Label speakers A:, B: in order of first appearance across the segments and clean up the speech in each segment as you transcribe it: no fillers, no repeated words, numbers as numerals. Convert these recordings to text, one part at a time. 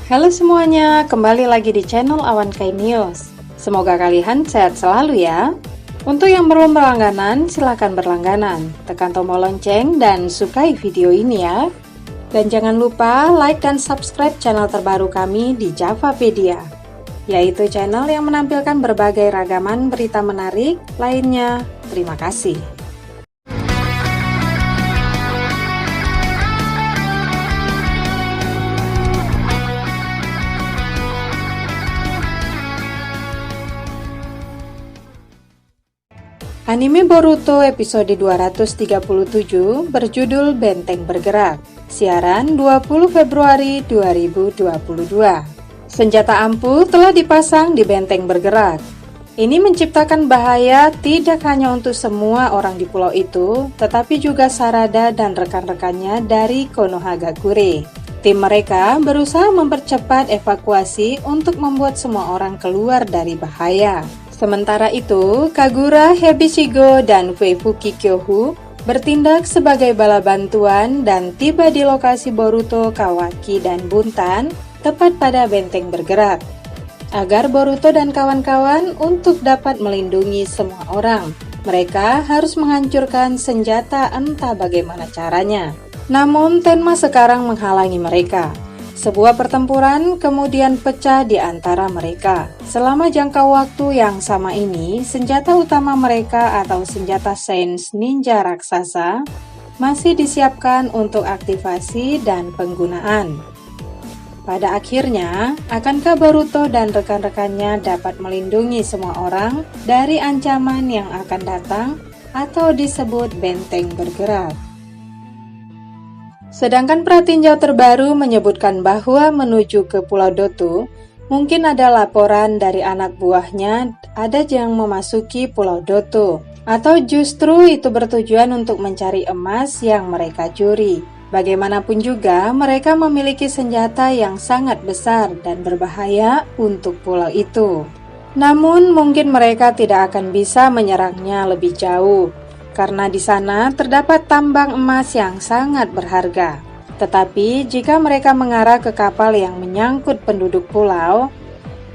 A: Halo semuanya, kembali lagi di channel Awan Kai News. Semoga kalian sehat selalu ya. Untuk yang belum berlangganan, silahkan berlangganan. Tekan tombol lonceng dan sukai video ini ya. Dan jangan lupa like dan subscribe channel terbaru kami di Javapedia, yaitu channel yang menampilkan berbagai ragaman berita menarik lainnya. Terima kasih. Anime Boruto episode 237 berjudul Benteng Bergerak. Siaran 20 Februari 2022. Senjata ampuh telah dipasang di benteng bergerak. Ini menciptakan bahaya tidak hanya untuk semua orang di pulau itu, tetapi juga Sarada dan rekan-rekannya dari Konohagakure. Tim mereka berusaha mempercepat evakuasi untuk membuat semua orang keluar dari bahaya. Sementara itu, Kagura, Hebishigo, dan Fuki Kyohu bertindak sebagai bala bantuan dan tiba di lokasi Boruto, Kawaki, dan Buntan tepat pada benteng bergerak. Agar Boruto dan kawan-kawan untuk dapat melindungi semua orang, mereka harus menghancurkan senjata entah bagaimana caranya. Namun Tenma sekarang menghalangi mereka. Sebuah pertempuran kemudian pecah di antara mereka. Selama jangka waktu yang sama ini, senjata utama mereka atau senjata Sains Ninja Raksasa masih disiapkan untuk aktivasi dan penggunaan. Pada akhirnya, akankah Boruto dan rekan-rekannya dapat melindungi semua orang dari ancaman yang akan datang atau disebut benteng bergerak? Sedangkan pratinjau terbaru menyebutkan bahwa menuju ke Pulau Dotu, mungkin ada laporan dari anak buahnya ada yang memasuki Pulau Dotu, atau justru itu bertujuan untuk mencari emas yang mereka curi. Bagaimanapun juga, mereka memiliki senjata yang sangat besar dan berbahaya untuk pulau itu. Namun mungkin mereka tidak akan bisa menyerangnya lebih jauh, karena di sana terdapat tambang emas yang sangat berharga. Tetapi jika mereka mengarah ke kapal yang menyangkut penduduk pulau,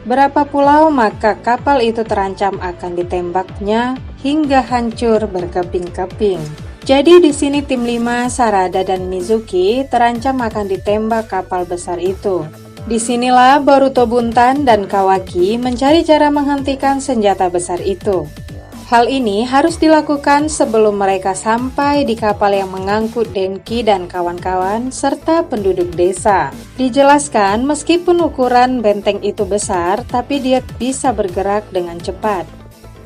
A: berapa pulau, maka kapal itu terancam akan ditembaknya hingga hancur berkeping-keping. Jadi di sini tim 5, Sarada dan Mizuki terancam akan ditembak kapal besar itu. Disinilah Boruto, Buntan, dan Kawaki mencari cara menghentikan senjata besar itu. Hal ini harus dilakukan sebelum mereka sampai di kapal yang mengangkut Denki dan kawan-kawan serta penduduk desa. Dijelaskan meskipun ukuran benteng itu besar, tapi dia bisa bergerak dengan cepat.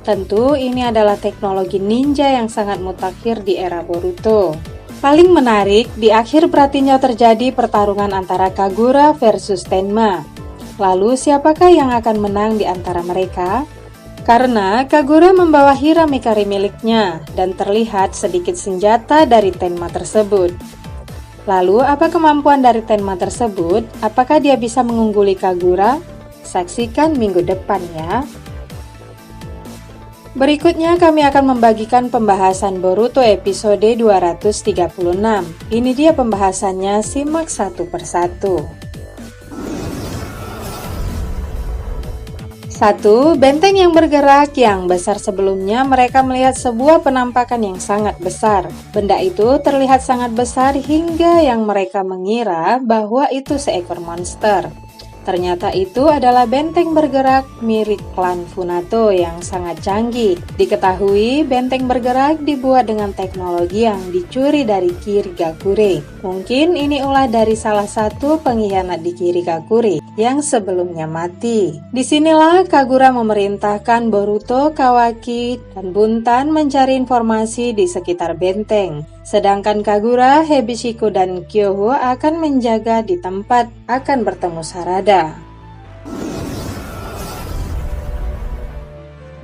A: Tentu ini adalah teknologi ninja yang sangat mutakhir di era Boruto. Paling menarik, di akhir pratinjau terjadi pertarungan antara Kagura versus Tenma. Lalu siapakah yang akan menang di antara mereka? Karena Kagura membawa Hiramikari miliknya dan terlihat sedikit senjata dari Tenma tersebut. Lalu apa kemampuan dari Tenma tersebut? Apakah dia bisa mengungguli Kagura? Saksikan minggu depan ya. Berikutnya kami akan membagikan pembahasan Boruto episode 236. Ini dia pembahasannya, simak satu persatu. 1. Benteng yang bergerak yang besar. Sebelumnya mereka melihat sebuah penampakan yang sangat besar. Benda itu terlihat sangat besar hingga yang mereka mengira bahwa itu seekor monster. Ternyata itu adalah benteng bergerak milik klan Funato yang sangat canggih. Diketahui benteng bergerak dibuat dengan teknologi yang dicuri dari Kirigakure. Mungkin ini ulah dari salah satu pengkhianat di Kirigakure yang sebelumnya mati. Disinilah Kagura memerintahkan Boruto, Kawaki, dan Buntan mencari informasi di sekitar benteng. Sedangkan Kagura, Hebishigo, dan Kyoho akan menjaga di tempat akan bertemu Sarada.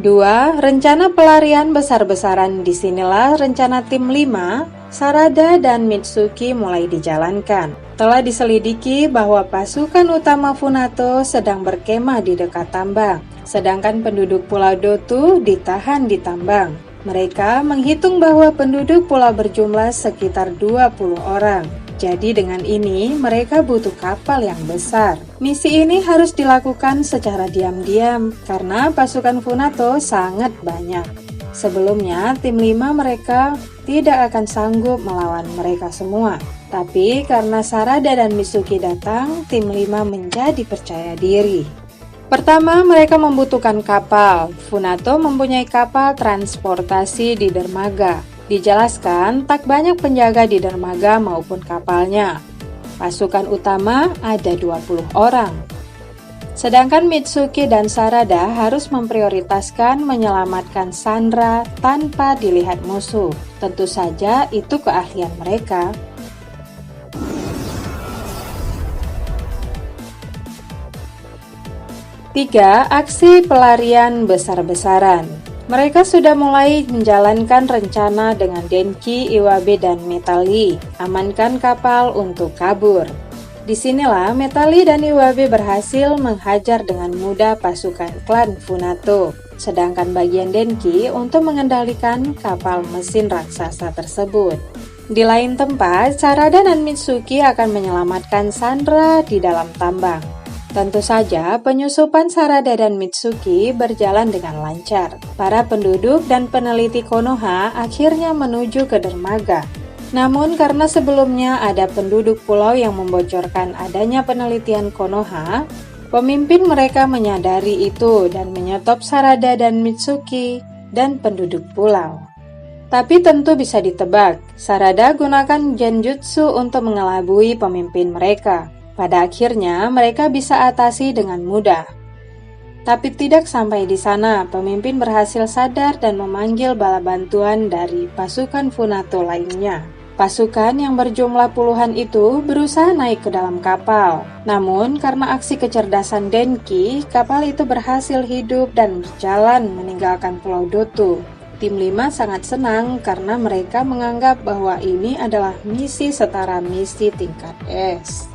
A: 2. Rencana pelarian besar-besaran. Disinilah rencana tim 5, Sarada dan Mitsuki mulai dijalankan. Telah diselidiki bahwa pasukan utama Funato sedang berkemah di dekat tambang, sedangkan penduduk Pulau Dotu ditahan di tambang. Mereka menghitung bahwa penduduk pulau berjumlah sekitar 20 orang. Jadi dengan ini mereka butuh kapal yang besar. Misi ini harus dilakukan secara diam-diam karena pasukan Funato sangat banyak. Sebelumnya tim 5 mereka tidak akan sanggup melawan mereka semua. Tapi karena Sarada dan Mitsuki datang, tim 5 menjadi percaya diri. Pertama, mereka membutuhkan kapal. Funato mempunyai kapal transportasi di dermaga. Dijelaskan, tak banyak penjaga di dermaga maupun kapalnya. Pasukan utama ada 20 orang. Sedangkan Mitsuki dan Sarada harus memprioritaskan menyelamatkan Sandra tanpa dilihat musuh. Tentu saja itu keahlian mereka. Tiga, aksi pelarian besar-besaran. Mereka sudah mulai menjalankan rencana dengan Denki, Iwabe, dan Metali. Amankan kapal untuk kabur. Disinilah Metali dan Iwabe berhasil menghajar dengan mudah pasukan klan Funato. Sedangkan bagian Denki untuk mengendalikan kapal mesin raksasa tersebut. Di lain tempat, Sarada dan Mitsuki akan menyelamatkan Sandra di dalam tambang. Tentu saja, penyusupan Sarada dan Mitsuki berjalan dengan lancar. Para penduduk dan peneliti Konoha akhirnya menuju ke dermaga. Namun karena sebelumnya ada penduduk pulau yang membocorkan adanya penelitian Konoha, pemimpin mereka menyadari itu dan menyetop Sarada dan Mitsuki dan penduduk pulau. Tapi tentu bisa ditebak, Sarada gunakan genjutsu untuk mengelabui pemimpin mereka. Pada akhirnya, mereka bisa atasi dengan mudah. Tapi tidak sampai di sana, pemimpin berhasil sadar dan memanggil bala bantuan dari pasukan Funato lainnya. Pasukan yang berjumlah puluhan itu berusaha naik ke dalam kapal. Namun, karena aksi kecerdasan Denki, kapal itu berhasil hidup dan berjalan meninggalkan Pulau Doto. Tim 5 sangat senang karena mereka menganggap bahwa ini adalah misi setara misi tingkat S.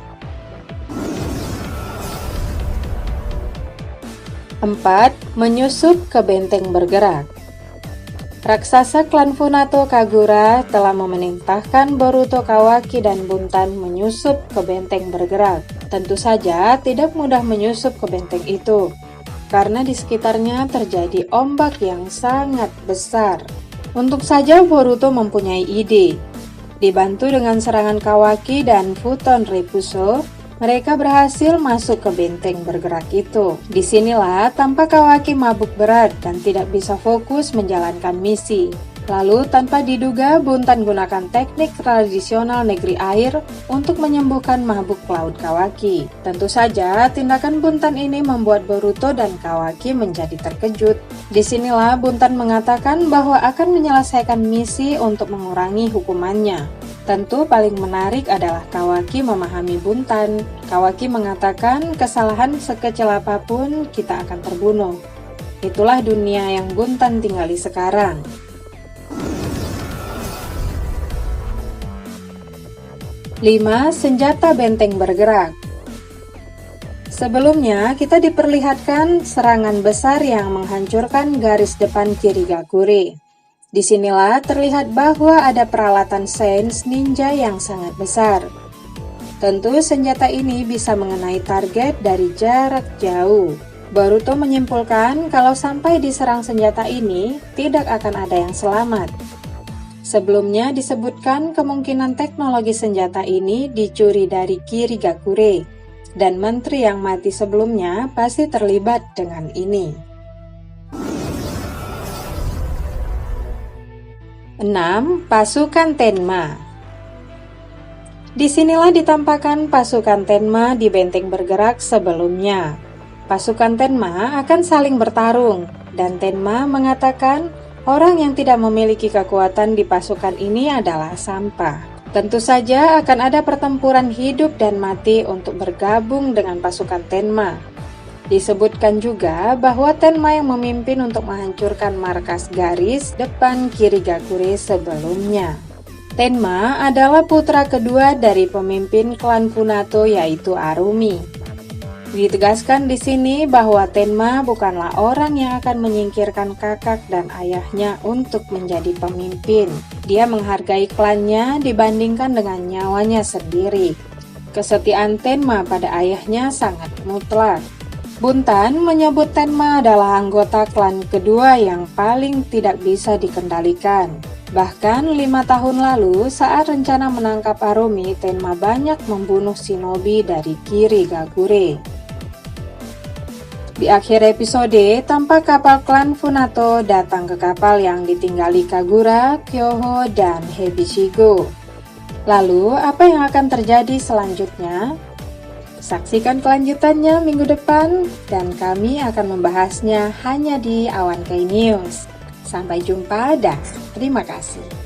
A: 4. Menyusup ke benteng bergerak. Raksasa klan Funato Kagura telah memerintahkan Boruto Kawaki dan Buntan menyusup ke benteng bergerak. Tentu saja tidak mudah menyusup ke benteng itu, karena di sekitarnya terjadi ombak yang sangat besar. Untuk saja Boruto mempunyai ide. Dibantu dengan serangan Kawaki dan Futon Repuso, mereka berhasil masuk ke benteng bergerak itu. Disinilah tampak Kawaki mabuk berat dan tidak bisa fokus menjalankan misi. Lalu tanpa diduga Buntan gunakan teknik tradisional negeri air untuk menyembuhkan mabuk laut Kawaki. Tentu saja tindakan Buntan ini membuat Boruto dan Kawaki menjadi terkejut. Disinilah Buntan mengatakan bahwa akan menyelesaikan misi untuk mengurangi hukumannya. Tentu paling menarik adalah Kawaki memahami Buntan. Kawaki mengatakan kesalahan sekecil apapun kita akan terbunuh. Itulah dunia yang Buntan tinggali sekarang. 5. Senjata benteng bergerak. Sebelumnya kita diperlihatkan serangan besar yang menghancurkan garis depan Kirigakure. Disinilah terlihat bahwa ada peralatan sains ninja yang sangat besar. Tentu senjata ini bisa mengenai target dari jarak jauh. Boruto menyimpulkan kalau sampai diserang senjata ini, tidak akan ada yang selamat. Sebelumnya disebutkan kemungkinan teknologi senjata ini dicuri dari Kirigakure, dan menteri yang mati sebelumnya pasti terlibat dengan ini. 6. Pasukan Tenma. Disinilah ditampakkan pasukan Tenma di benteng bergerak sebelumnya. Pasukan Tenma akan saling bertarung, dan Tenma mengatakan orang yang tidak memiliki kekuatan di pasukan ini adalah sampah. Tentu saja akan ada pertempuran hidup dan mati untuk bergabung dengan pasukan Tenma. Disebutkan juga bahwa Tenma yang memimpin untuk menghancurkan markas garis depan Kirigakure sebelumnya. Tenma adalah putra kedua dari pemimpin klan Funato yaitu Arumi. Ditegaskan di sini bahwa Tenma bukanlah orang yang akan menyingkirkan kakak dan ayahnya untuk menjadi pemimpin. Dia menghargai klannya dibandingkan dengan nyawanya sendiri. Kesetiaan Tenma pada ayahnya sangat mutlak. Buntan menyebut Tenma adalah anggota klan kedua yang paling tidak bisa dikendalikan. Bahkan 5 tahun lalu saat rencana menangkap Arumi, Tenma banyak membunuh shinobi dari Kiri Kagure. Di akhir episode, tampak kapal klan Funato datang ke kapal yang ditinggali Kagura, Kyoho, dan Hebishigo. Lalu, apa yang akan terjadi selanjutnya? Saksikan kelanjutannya minggu depan, dan kami akan membahasnya hanya di Awan Kai News. Sampai jumpa dan terima kasih.